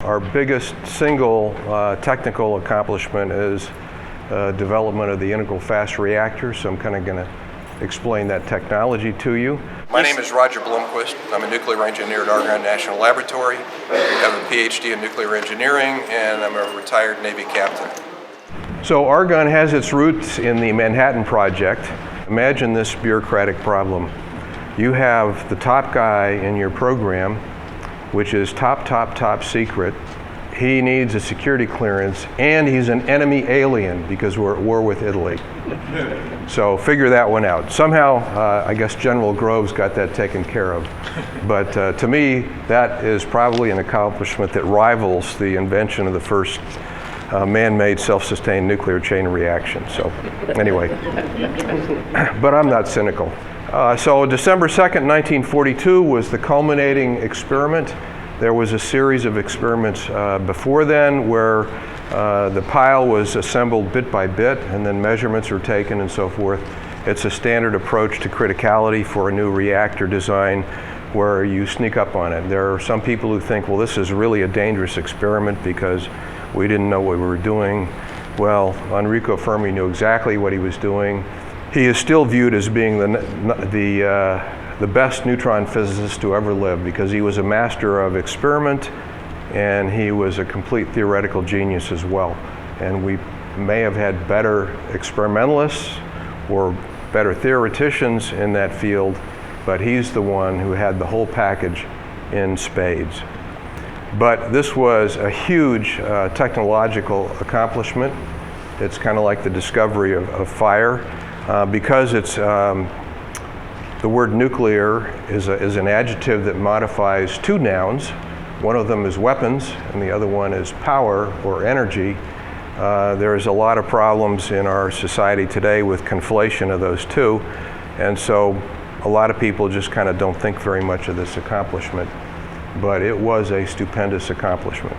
our biggest single technical accomplishment is development of the integral fast reactor, so I'm kind of going to explain that technology to you. My name is Roger Blomquist. I'm a nuclear engineer at Argonne National Laboratory. I have a PhD in nuclear engineering, and I'm a retired Navy captain. So Argonne has its roots in the Manhattan Project. Imagine this bureaucratic problem. You have the top guy in your program, which is top secret. He needs a security clearance, and he's an enemy alien because we're at war with Italy. So figure that one out. Somehow, I guess General Groves got that taken care of. But to me, that is probably an accomplishment that rivals the invention of the first man-made self-sustained nuclear chain reaction. So anyway, but I'm not cynical. So December 2nd, 1942 was the culminating experiment. There was a series of experiments before then where the pile was assembled bit by bit and then measurements were taken and so forth. It's a standard approach to criticality for a new reactor design where you sneak up on it. There are some people who think, well, this is really a dangerous experiment because we didn't know what we were doing. Well, Enrico Fermi knew exactly what he was doing. He is still viewed as being the best neutron physicist to ever live because he was a master of experiment and he was a complete theoretical genius as well. And we may have had better experimentalists or better theoreticians in that field, but he's the one who had the whole package in spades. But this was a huge technological accomplishment. It's kind of like the discovery of fire because it's the word nuclear is an adjective that modifies two nouns. One of them is weapons, and the other one is power or energy. There's a lot of problems in our society today with conflation of those two, and so a lot of people just kind of don't think very much of this accomplishment. But it was a stupendous accomplishment.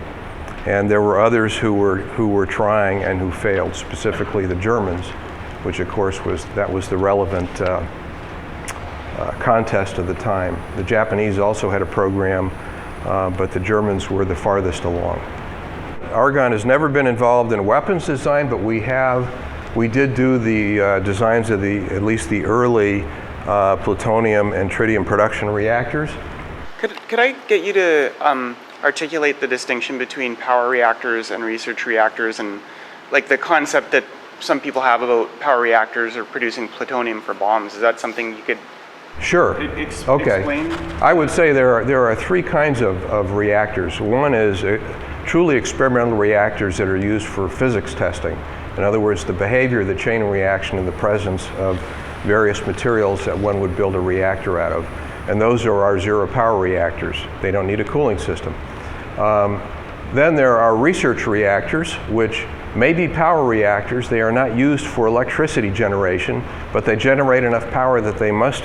And there were others who were trying and who failed, specifically the Germans, which of course was the relevant contest of the time. The Japanese also had a program, but the Germans were the farthest along. Argonne has never been involved in weapons design, but we did do the designs of at least the early plutonium and tritium production reactors. Could I get you to articulate the distinction between power reactors and research reactors, and like the concept that some people have about power reactors or producing plutonium for bombs? Is that something you could okay. explain? I would say there are three kinds of reactors. One is truly experimental reactors that are used for physics testing. In other words, the behavior of the chain reaction in the presence of various materials that one would build a reactor out of. And those are our zero power reactors. They don't need a cooling system. Then there are research reactors, which may be power reactors. They are not used for electricity generation, but they generate enough power that they must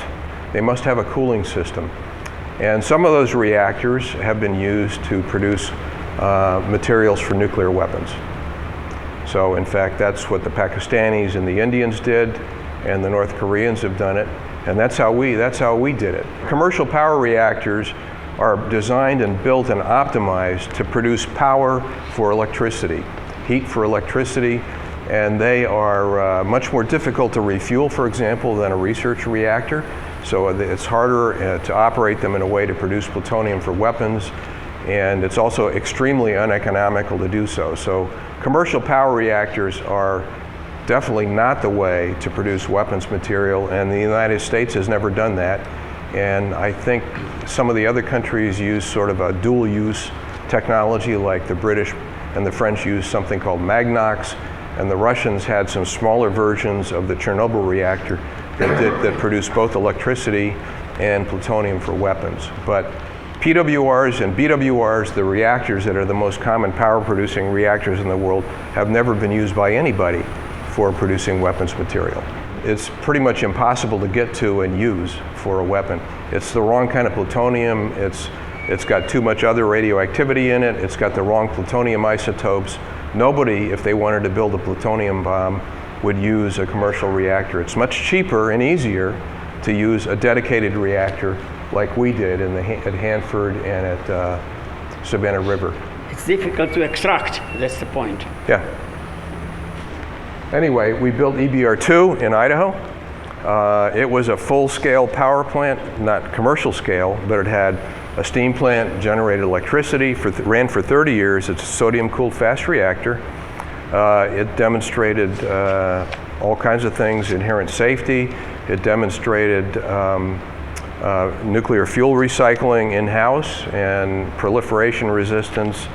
have a cooling system. And some of those reactors have been used to produce materials for nuclear weapons. So in fact, that's what the Pakistanis and the Indians did, and the North Koreans have done it. And that's how we did it. Commercial power reactors are designed and built and optimized to produce power for electricity, heat for electricity, and they are much more difficult to refuel, for example, than a research reactor. So it's harder to operate them in a way to produce plutonium for weapons, and it's also extremely uneconomical to do so. So commercial power reactors are definitely not the way to produce weapons material, and the United States has never done that. And I think some of the other countries use sort of a dual-use technology, like the British and the French use something called Magnox, and the Russians had some smaller versions of the Chernobyl reactor that produced both electricity and plutonium for weapons. But PWRs and BWRs, the reactors that are the most common power-producing reactors in the world, have never been used by anybody for producing weapons material. It's pretty much impossible to get to and use for a weapon. It's the wrong kind of plutonium, it's got too much other radioactivity in it, it's got the wrong plutonium isotopes. Nobody, if they wanted to build a plutonium bomb, would use a commercial reactor. It's much cheaper and easier to use a dedicated reactor like we did at Hanford and at Savannah River. It's difficult to extract, that's the point. Yeah. Anyway, we built EBR-2 in Idaho. It was a full-scale power plant, not commercial scale, but it had a steam plant, generated electricity, ran for 30 years. It's a sodium-cooled fast reactor. It demonstrated all kinds of things, inherent safety. It demonstrated nuclear fuel recycling in-house and proliferation resistance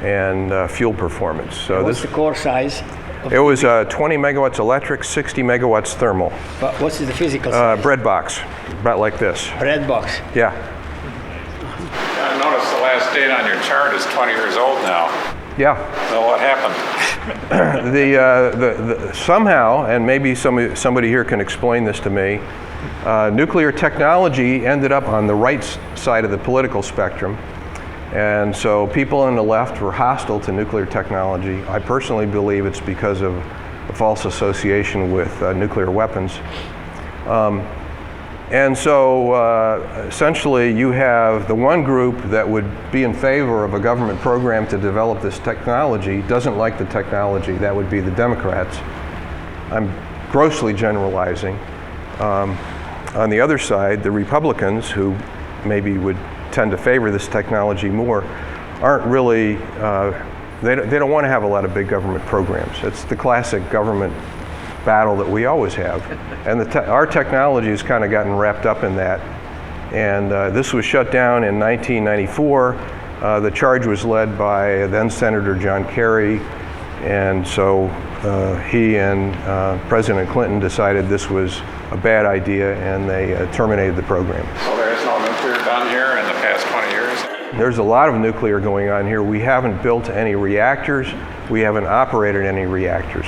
and fuel performance. So what's the core size? It was 20 megawatts electric, 60 megawatts thermal. But what's the physical size? Bread box, about like this. Bread box. Yeah. I noticed the last date on your chart is 20 years old now. Yeah. So what happened? Somehow, and maybe somebody here can explain this to me, nuclear technology ended up on the right side of the political spectrum. And so people on the left were hostile to nuclear technology. I personally believe it's because of a false association with nuclear weapons. And so essentially you have the one group that would be in favor of a government program to develop this technology, doesn't like the technology. That would be the Democrats. I'm grossly generalizing. On the other side, the Republicans, who maybe would tend to favor this technology more, aren't really, they don't want to have a lot of big government programs. It's the classic government battle that we always have. And our technology has kind of gotten wrapped up in that. And this was shut down in 1994. The charge was led by then Senator John Kerry. And so he and President Clinton decided this was a bad idea, and they terminated the program. So there is no nuclear done here in the past 20 years? There's a lot of nuclear going on here. We haven't built any reactors. We haven't operated any reactors.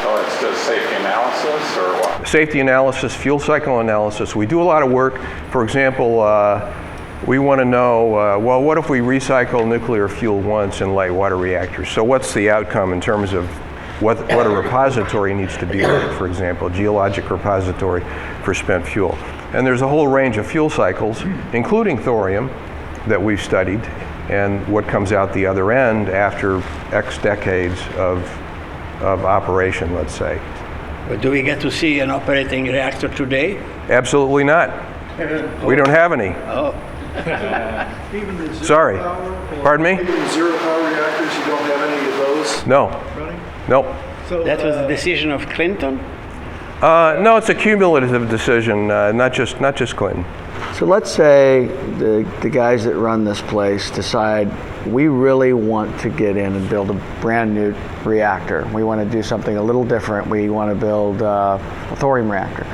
So it's just safety analysis or what? Safety analysis, fuel cycle analysis. We do a lot of work. For example, we want to know, well, what if we recycle nuclear fuel once in light water reactors? So what's the outcome in terms of what a repository needs to be like, for example, a geologic repository for spent fuel. And there's a whole range of fuel cycles, including thorium, that we've studied, and what comes out the other end after X decades of operation, let's say. But do we get to see an operating reactor today? Absolutely not. We don't have any. Oh. Sorry. Pardon me? Even the zero power reactors, you don't have any of those No. running? Nope. So, That was the decision of Clinton? No, it's a cumulative decision, not just Clinton. So let's say the guys that run this place decide we really want to get in and build a brand new reactor. We want to do something a little different. We want to build a thorium reactor.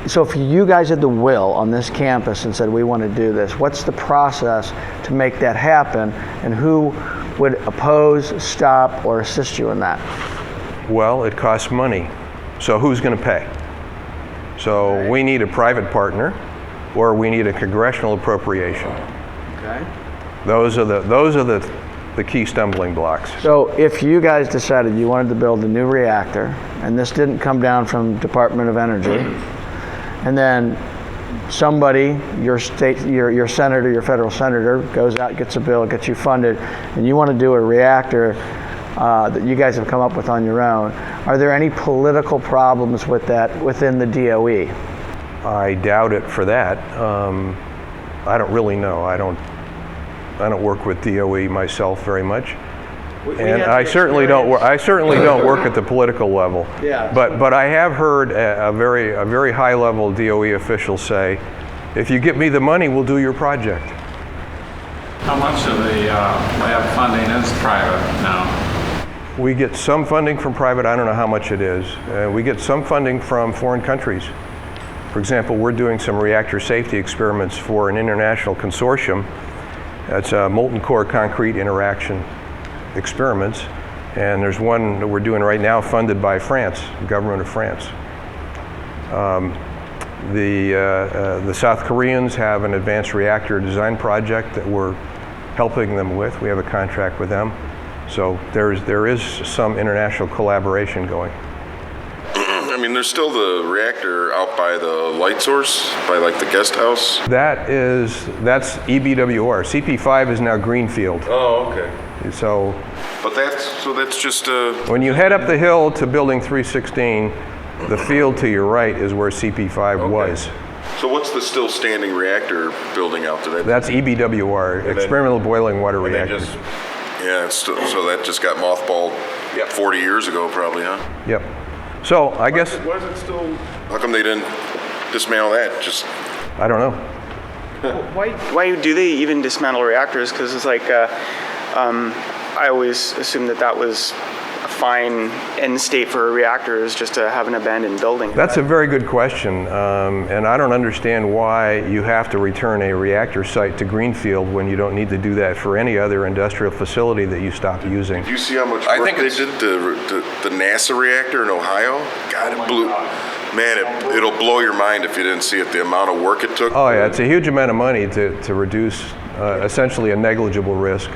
So if you guys had the will on this campus and said we want to do this, what's the process to make that happen, and who would oppose, stop, or assist you in that? Well, it costs money. So who's going to pay? So we need a private partner, or we need a congressional appropriation. Okay. Those are the key stumbling blocks. So if you guys decided you wanted to build a new reactor, and this didn't come down from Department of Energy, and then somebody, your senator, your federal senator, goes out, gets a bill, gets you funded, and you want to do a reactor that you guys have come up with on your own, are there any political problems with that within the DOE? I doubt it for that. I don't really know. I don't work with DOE myself very much, and I certainly don't work at the political level. Yeah. But I have heard a very high level DOE official say, if you get me the money, we'll do your project. How much of the lab funding is private now? We get some funding from private. I don't know how much it is. We get some funding from foreign countries. For example, we're doing some reactor safety experiments for an international consortium. That's molten core concrete interaction experiments. And there's one that we're doing right now funded by France, the government of France. The South Koreans have an advanced reactor design project that we're helping them with. We have a contract with them. So there is some international collaboration going. I mean, there's still the reactor out by the light source, by like the guest house. That's EBWR. CP5 is now Greenfield. Oh, okay. So, But that's just when you head up the hill to building 316, the field to your right is where CP5 was. So what's the still standing reactor building out there? That's EBWR, Experimental Boiling Water Reactor. So that just got mothballed 40 years ago probably, huh? Yep. So I guess, Why is it still, how come they didn't dismantle that? Just, I don't know. Why do they even dismantle reactors? Because it's like, I always assumed that was a fine end state for a reactor, is just to have an abandoned building. That's a very good question, and I don't understand why you have to return a reactor site to Greenfield when you don't need to do that for any other industrial facility that you stop using. do you see how much work they did to the NASA reactor in Ohio? God, it blew. Man, it'll blow your mind if you didn't see it, the amount of work it took. Oh yeah, it's a huge amount of money to reduce essentially a negligible risk.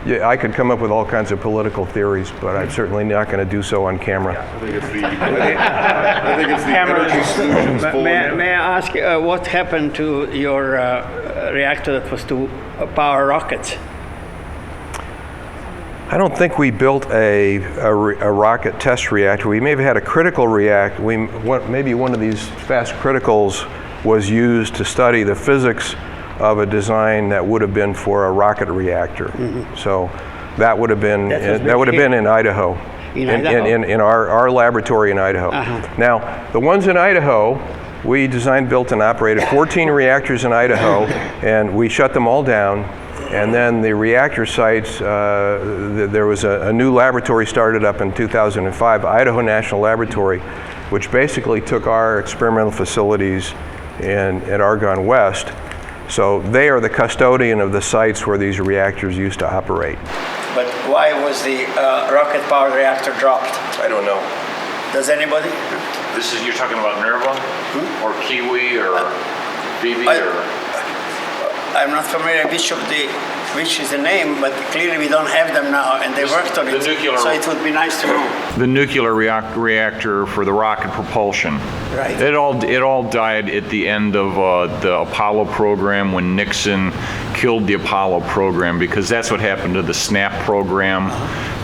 Yeah, I could come up with all kinds of political theories, but I'm certainly not going to do so on camera. I think it's the energy solutions May I ask what happened to your reactor that was to power rockets? I don't think we built a rocket test reactor. We may have had a critical reactor. Maybe one of these fast criticals was used to study the physics of a design that would have been for a rocket reactor. So that would have been in Idaho. In our laboratory in Idaho. Now, the ones in Idaho, we designed, built, and operated 14 reactors in Idaho, and we shut them all down. And then the reactor sites, there was a new laboratory started up in 2005, Idaho National Laboratory, which basically took our experimental facilities at Argonne West. So they are the custodian of the sites where these reactors used to operate. But why was the rocket-powered reactor dropped? I don't know. Does anybody? You're talking about Nerva or Kiwi or BB I'm not familiar which is the name, but clearly we don't have them now, and they worked on it. So it would be nice to know. The nuclear reactor for the rocket propulsion. Right. It all died at the end of the Apollo program when Nixon killed the Apollo program, because that's what happened to the SNAP program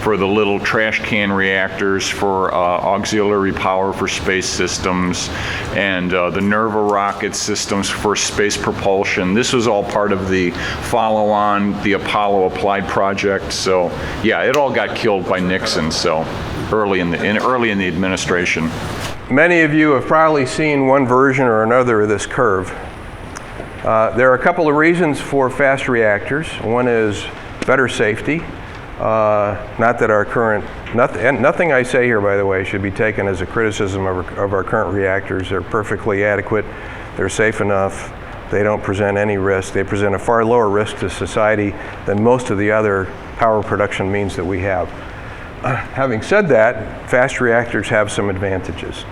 for the little trash can reactors for auxiliary power for space systems, and the Nerva rocket systems for space propulsion. This was all part of the follow-on, the Apollo Applied project. So yeah, it all got killed by Nixon. So early in the administration. Many of you have probably seen one version or another of this curve. There are a couple of reasons for fast reactors. One is better safety. Not that our current, nothing I say here, by the way, should be taken as a criticism of our current reactors. They're perfectly adequate. They're safe enough. They don't present any risk. They present a far lower risk to society than most of the other power production means that we have. Having said that, fast reactors have some advantages.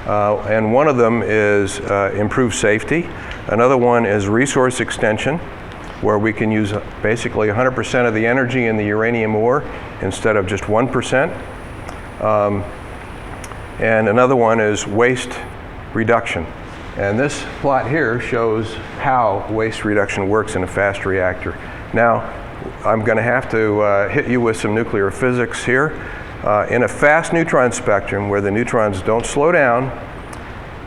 And one of them is improved safety. Another one is resource extension, where we can use basically 100% of the energy in the uranium ore instead of just 1%. And another one is waste reduction. And this plot here shows how waste reduction works in a fast reactor. Now, I'm going to have to hit you with some nuclear physics here. In a fast neutron spectrum, where the neutrons don't slow down,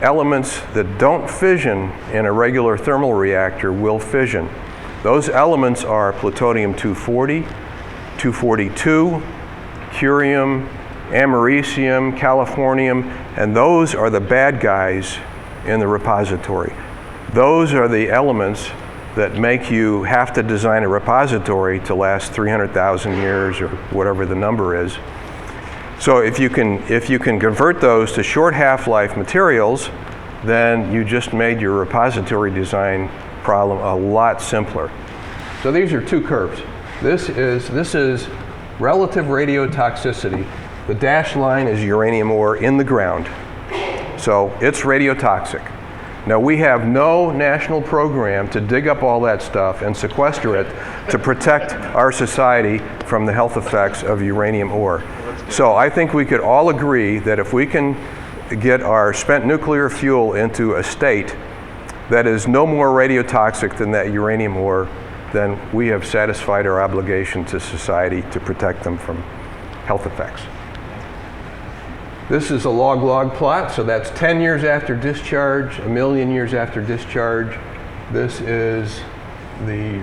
elements that don't fission in a regular thermal reactor will fission. Those elements are plutonium-240, 242, curium, americium, californium, and those are the bad guys in the repository. Those are the elements that make you have to design a repository to last 300,000 years or whatever the number is. So if you can convert those to short half-life materials, then you just made your repository design problem a lot simpler. So these are two curves. This is relative radiotoxicity. The dashed line is uranium ore in the ground. So it's radiotoxic. Now we have no national program to dig up all that stuff and sequester it to protect our society from the health effects of uranium ore. So I think we could all agree that if we can get our spent nuclear fuel into a state that is no more radiotoxic than that uranium ore, then we have satisfied our obligation to society to protect them from health effects. This is a log-log plot, so that's 10 years after discharge, 1,000,000 years after discharge. This is the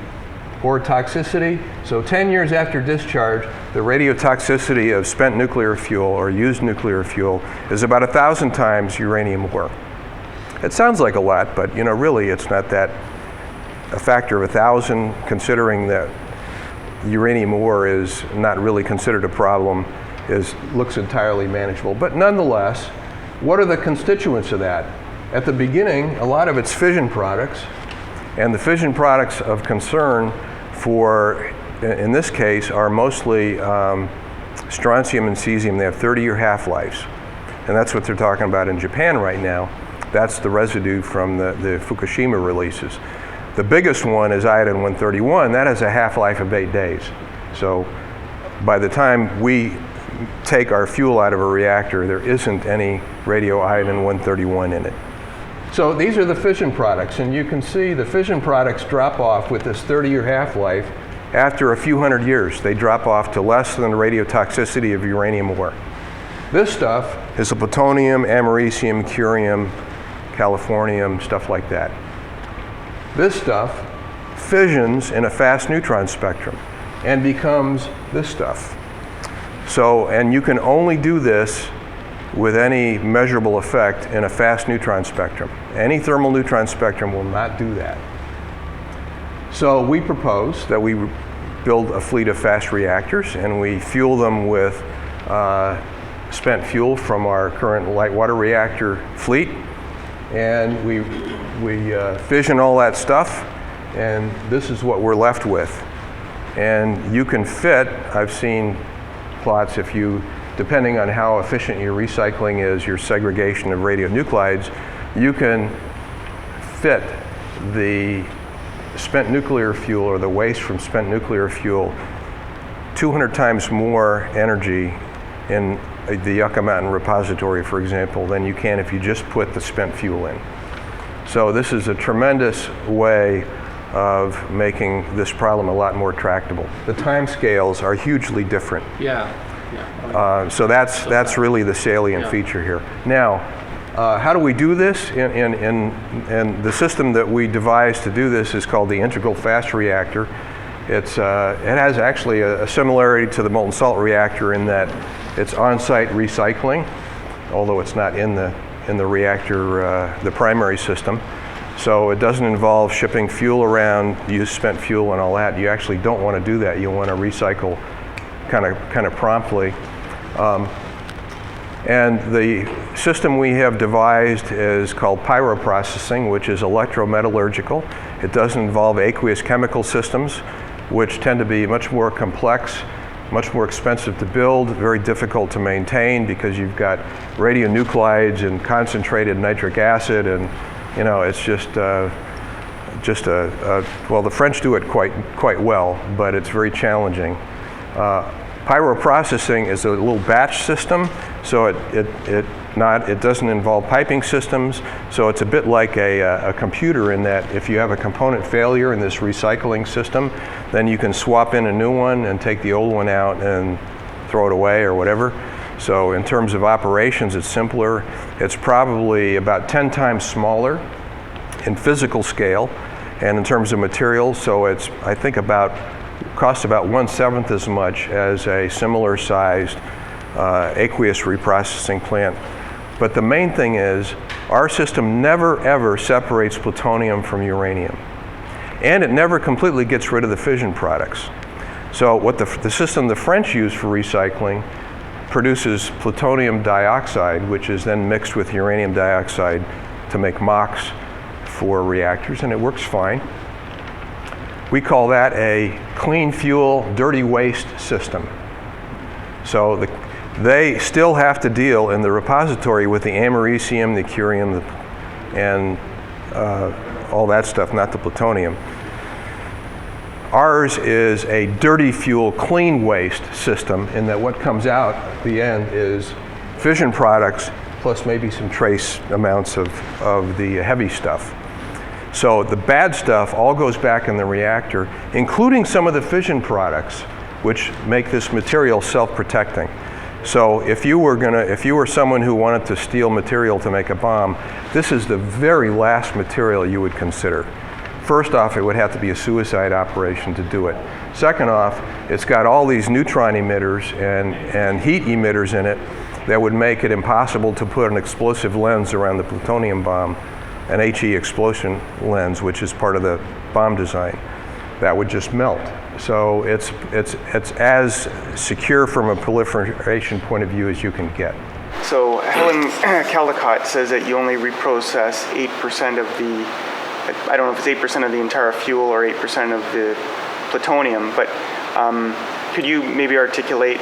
ore toxicity. So 10 years after discharge, the radiotoxicity of spent nuclear fuel or used nuclear fuel is about 1,000 times uranium ore. It sounds like a lot, but really it's not that. A factor of 1,000, considering that uranium ore is not really considered a problem, looks entirely manageable. But nonetheless, what are the constituents of that? At the beginning, a lot of it's fission products, and the fission products of concern in this case, are mostly strontium and cesium. They have 30-year half-lives, and that's what they're talking about in Japan right now. That's the residue from the Fukushima releases. The biggest one is iodine-131. That has a half-life of 8 days. So by the time we take our fuel out of a reactor, there isn't any radioiodine-131 in it. So these are the fission products, and you can see the fission products drop off with this 30-year half-life. After a few hundred years, they drop off to less than the radiotoxicity of uranium ore. This stuff is the plutonium, americium, curium, californium, stuff like that. This stuff fissions in a fast-neutron spectrum and becomes this stuff. So, and you can only do this with any measurable effect in a fast-neutron spectrum. Any thermal neutron spectrum will not do that. So we propose that we build a fleet of fast reactors, and we fuel them with spent fuel from our current light water reactor fleet, and we fission all that stuff, and this is what we're left with. And you can fit, I've seen plots, depending on how efficient your recycling is, your segregation of radionuclides, you can fit the spent nuclear fuel or the waste from spent nuclear fuel 200 times more energy in the Yucca Mountain repository, for example, than you can if you just put the spent fuel in. So this is a tremendous way of making this problem a lot more tractable. The time scales are hugely different. So that's really the salient feature here. Now, how do we do this? And the system that we devised to do this is called the integral fast reactor. It has actually a similarity to the molten salt reactor in that it's on-site recycling, although it's not in the reactor, the primary system. So it doesn't involve shipping fuel around, use spent fuel and all that. You actually don't want to do that. You want to recycle kind of promptly. And the system we have devised is called Pyroprocessing, which is electrometallurgical. It doesn't involve aqueous chemical systems, which tend to be much more complex, much more expensive to build, very difficult to maintain because you've got radionuclides and concentrated nitric acid, and it's well, the French do it quite well, but it's very challenging. Pyroprocessing is a little batch system, so it doesn't involve piping systems, so it's a bit like a computer in that if you have a component failure in this recycling system, then you can swap in a new one and take the old one out and throw it away or whatever. So in terms of operations, it's simpler. It's probably about 10 times smaller in physical scale, and in terms of materials, so it's, I think, costs about 1/7 as much as a similar sized aqueous reprocessing plant. But the main thing is, our system never ever separates plutonium from uranium. And it never completely gets rid of the fission products. So what the system the French use for recycling produces plutonium dioxide, which is then mixed with uranium dioxide to make MOX for reactors, and it works fine. We call that a clean fuel, dirty waste system. So they still have to deal in the repository with the americium, the curium, and all that stuff, not the plutonium. Ours is a dirty fuel, clean waste system in that what comes out at the end is fission products plus maybe some trace amounts of the heavy stuff. So the bad stuff all goes back in the reactor, including some of the fission products, which make this material self-protecting. So if you were someone who wanted to steal material to make a bomb, this is the very last material you would consider. First off, it would have to be a suicide operation to do it. Second off, it's got all these neutron emitters and heat emitters in it that would make it impossible to put an explosive lens around the plutonium bomb, an HE explosion lens, which is part of the bomb design. That would just melt. So it's as secure from a proliferation point of view as you can get. So Helen Caldicott says that you only reprocess 8% of the, I don't know if it's 8% of the entire fuel or 8% of the plutonium, but could you maybe articulate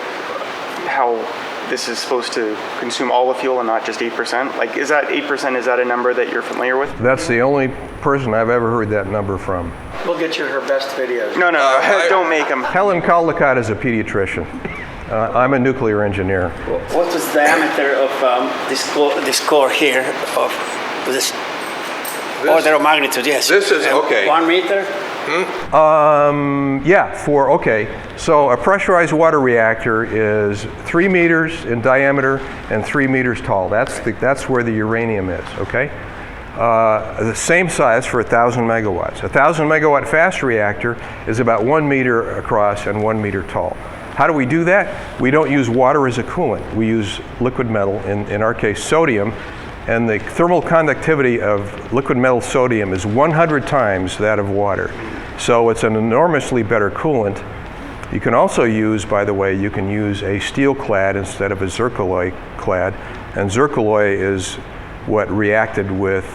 how this is supposed to consume all the fuel and not just 8%? Like, is that 8%, is that a number that you're familiar with? That's the only person I've ever heard that number from. We'll get you her best videos. No, don't make them. Helen Caldicott is a pediatrician. I'm a nuclear engineer. What is the diameter of this core here of this order of magnitude? Yes. This is, okay. 1 meter? So a pressurized water reactor is 3 meters in diameter and 3 meters tall. That's where the uranium is, okay? The same size for 1,000 megawatts. 1,000 megawatt fast reactor is about 1 meter across and 1 meter tall. How do we do that? We don't use water as a coolant. We use liquid metal, in our case sodium, and the thermal conductivity of liquid metal sodium is 100 times that of water. So it's an enormously better coolant. You can also use, by the way, you can use a steel clad instead of a zircaloy clad, and zircaloy is what reacted with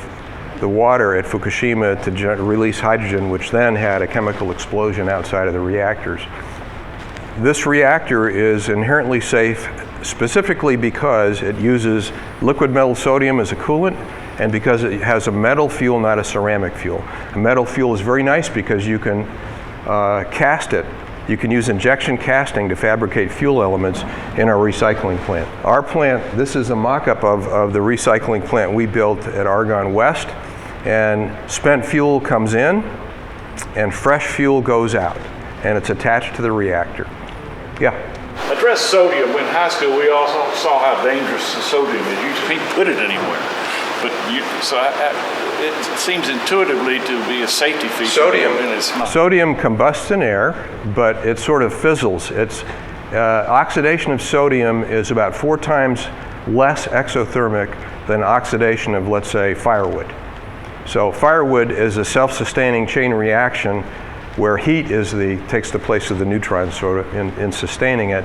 the water at Fukushima to release hydrogen, which then had a chemical explosion outside of the reactors. This reactor is inherently safe specifically because it uses liquid metal sodium as a coolant and because it has a metal fuel, not a ceramic fuel. A metal fuel is very nice because you can cast it. You can use injection casting to fabricate fuel elements in our recycling plant. Our plant, this is a mock-up of the recycling plant we built at Argonne West, and spent fuel comes in and fresh fuel goes out, and it's attached to the reactor. Yeah. Address sodium. In high school, we also saw how dangerous sodium is. You can't put it anywhere. But it seems intuitively to be a safety feature. Sodium. And it's not. Sodium combusts in air, but it sort of fizzles. Oxidation of sodium is about 4 times less exothermic than oxidation of, let's say, firewood. So firewood is a self-sustaining chain reaction where heat takes the place of the neutron sort of in sustaining it.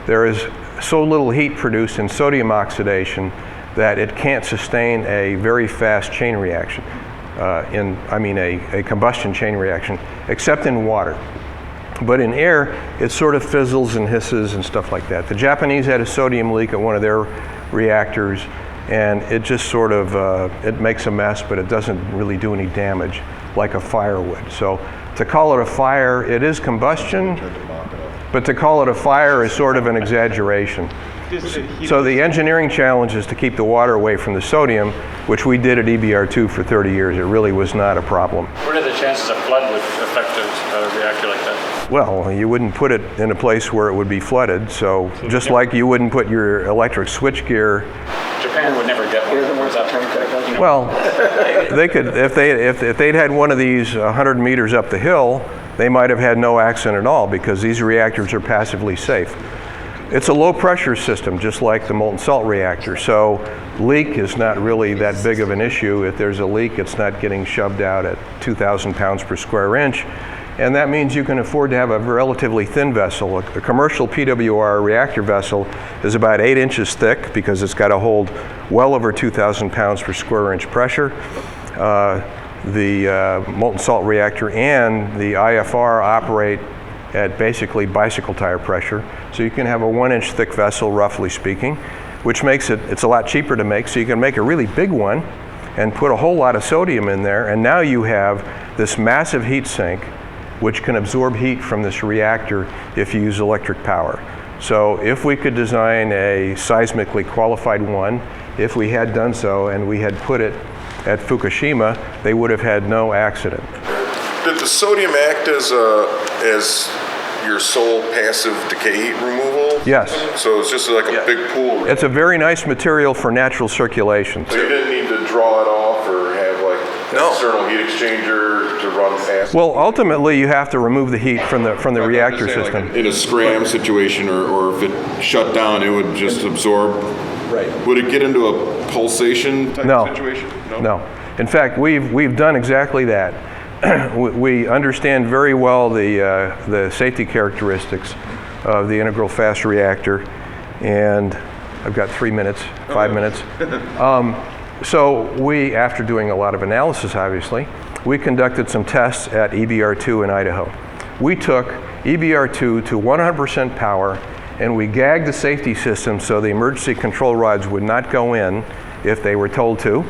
There is so little heat produced in sodium oxidation that it can't sustain a very fast chain reaction, a combustion chain reaction, except in water. But in air, it sort of fizzles and hisses and stuff like that. The Japanese had a sodium leak at one of their reactors, and it just sort of, it makes a mess, but it doesn't really do any damage like a fire would. So to call it a fire, it is combustion, but to call it a fire is sort of an exaggeration. So the engineering challenge is to keep the water away from the sodium, which we did at EBR2 for 30 years. It really was not a problem. What are the chances a flood would affect a reactor like that? Well, you wouldn't put it in a place where it would be flooded. So just like you wouldn't put your electric switchgear. Japan would never get one. Well, they could, if they'd had one of these 100 meters up the hill, they might have had no accident at all because these reactors are passively safe. It's a low pressure system, just like the molten salt reactor. So leak is not really that big of an issue. If there's a leak, it's not getting shoved out at 2,000 pounds per square inch. And that means you can afford to have a relatively thin vessel. A commercial PWR reactor vessel is about 8 inches thick because it's got to hold well over 2,000 pounds per square inch pressure. The molten salt reactor and the IFR operate at basically bicycle tire pressure. So you can have a 1 inch thick vessel, roughly speaking, which makes it's a lot cheaper to make. So you can make a really big one and put a whole lot of sodium in there. And now you have this massive heat sink which can absorb heat from this reactor if you use electric power. So if we could design a seismically qualified one, if we had done so and we had put it at Fukushima, they would have had no accident. Did the sodium act as your sole passive decay heat removal? Yes. So it's just like a big pool. It's a very nice material for natural circulation. So you didn't need to draw it off or have like an external heat exchanger to run fast? Well, ultimately you have to remove the heat from the reactor system. Like in a scram situation or if it shut down, it would just absorb. Right. Would it get into a pulsation type situation? No. In fact, we've done exactly that. We understand very well the safety characteristics of the integral fast reactor, and I've got 5 minutes. So we, after doing a lot of analysis, obviously, we conducted some tests at EBR2 in Idaho. We took EBR2 to 100% power, and we gagged the safety system so the emergency control rods would not go in if they were told to.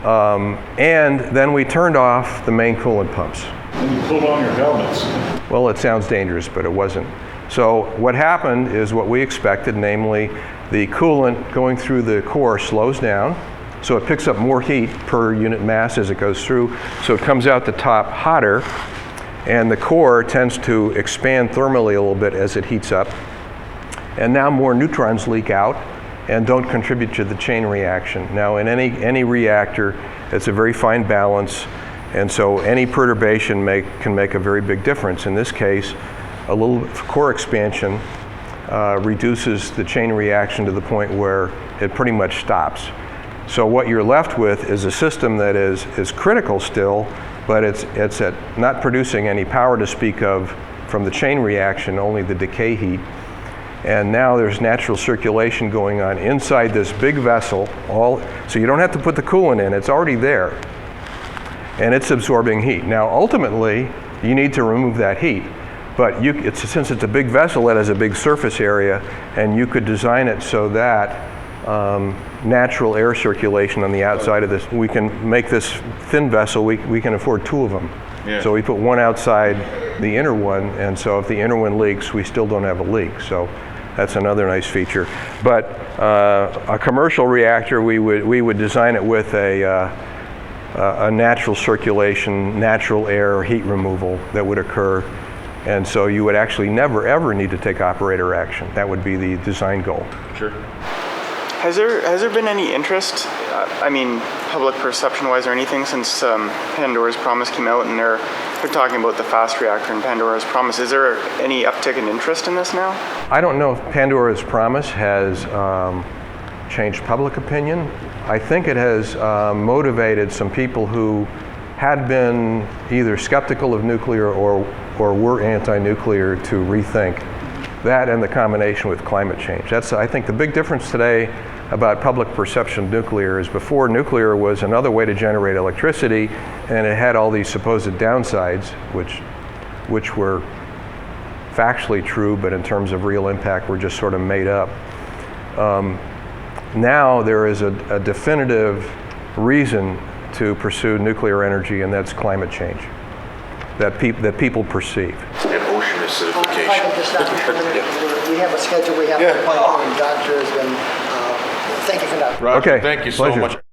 And then we turned off the main coolant pumps. And you pulled on your helmets. Well, it sounds dangerous, but it wasn't. So what happened is what we expected, namely the coolant going through the core slows down, so it picks up more heat per unit mass as it goes through, so it comes out the top hotter, and the core tends to expand thermally a little bit as it heats up. And now more neutrons leak out and don't contribute to the chain reaction. Now in any reactor, it's a very fine balance, and so any perturbation can make a very big difference. In this case, a little core expansion reduces the chain reaction to the point where it pretty much stops. So what you're left with is a system that is critical still, but it's at not producing any power to speak of from the chain reaction, only the decay heat. And now there's natural circulation going on inside this big vessel, so you don't have to put the coolant in, it's already there. And it's absorbing heat. Now ultimately, you need to remove that heat. But since it's a big vessel, it has a big surface area, and you could design it so that natural air circulation on the outside of this, we can make this thin vessel, we can afford 2 of them. Yeah. So we put one outside the inner one, and so if the inner one leaks, we still don't have a leak. So that's another nice feature. But a commercial reactor, we would design it with a natural circulation, natural air heat removal that would occur. And so you would actually never ever need to take operator action. That would be the design goal. Sure. Has there been any interest, public perception-wise or anything, since Pandora's Promise came out and they're talking about the fast reactor and Pandora's Promise? Is there any uptick in interest in this now? I don't know if Pandora's Promise has changed public opinion. I think it has motivated some people who had been either skeptical of nuclear or were anti-nuclear to rethink that, and the combination with climate change. That's, I think, the big difference today about public perception of nuclear is before nuclear was another way to generate electricity, and it had all these supposed downsides, which were factually true, but in terms of real impact were just sort of made up. Now there is a definitive reason to pursue nuclear energy, and that's climate change that people perceive. And ocean acidification. We have a schedule, we have an appointment, and Dr. has been, thank you for that. Roger, okay. Thank you so Pleasure. much.